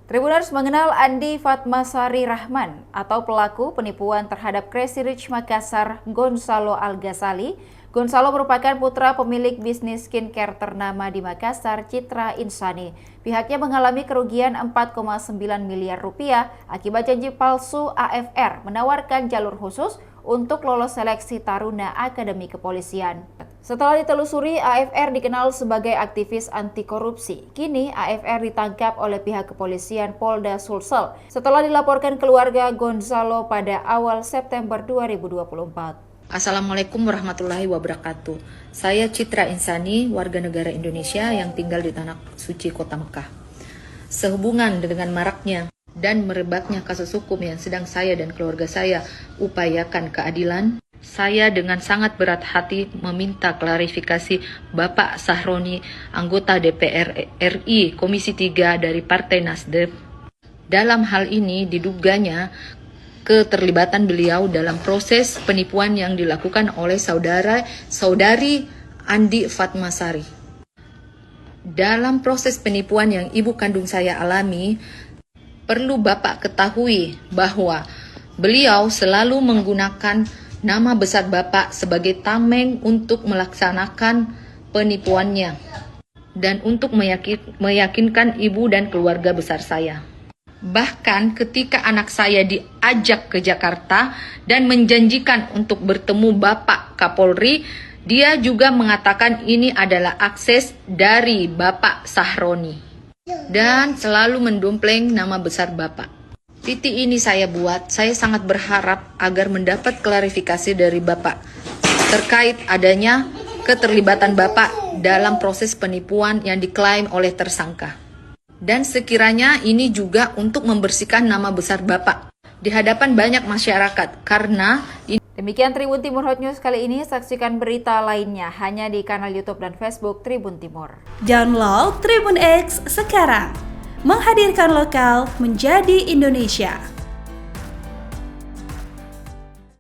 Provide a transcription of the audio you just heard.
Tribuners mengenal Andi Fatmasari Rahman atau pelaku penipuan terhadap Crazy Rich Makassar, Gonzalo Al-Ghazali. Gonzalo merupakan putra pemilik bisnis skincare ternama di Makassar, Citra Insani. Pihaknya mengalami kerugian 4,9 miliar rupiah akibat janji palsu AFR menawarkan jalur khusus untuk lolos seleksi Taruna Akademi Kepolisian. Setelah ditelusuri, AFR dikenal sebagai aktivis anti korupsi. Kini AFR ditangkap oleh pihak kepolisian Polda Sulsel setelah dilaporkan keluarga Gonzalo pada awal September 2024. Assalamualaikum warahmatullahi wabarakatuh. Saya Citra Insani, warga negara Indonesia yang tinggal di Tanah Suci Kota Mekah. Sehubungan dengan maraknya dan merebaknya kasus hukum yang sedang saya dan keluarga saya upayakan keadilan, saya dengan sangat berat hati meminta klarifikasi Bapak Sahroni, anggota DPR RI Komisi 3 dari Partai Nasdem. Dalam hal ini diduganya keterlibatan beliau dalam proses penipuan yang dilakukan oleh saudari Andi Fatmasari. Dalam proses penipuan yang ibu kandung saya alami, perlu Bapak ketahui bahwa beliau selalu menggunakan nama besar Bapak sebagai tameng untuk melaksanakan penipuannya dan untuk meyakinkan ibu dan keluarga besar saya. Bahkan ketika anak saya diajak ke Jakarta dan menjanjikan untuk bertemu Bapak Kapolri, dia juga mengatakan ini adalah akses dari Bapak Sahroni dan selalu mendompleng nama besar Bapak. Titik ini saya sangat berharap agar mendapat klarifikasi dari Bapak terkait adanya keterlibatan Bapak dalam proses penipuan yang diklaim oleh tersangka. Dan sekiranya ini juga untuk membersihkan nama besar Bapak di hadapan banyak masyarakat karena Demikian Tribun Timur Hot News kali ini. Saksikan berita lainnya hanya di kanal YouTube dan Facebook Tribun Timur. Download Tribun X sekarang. Menghadirkan lokal menjadi Indonesia.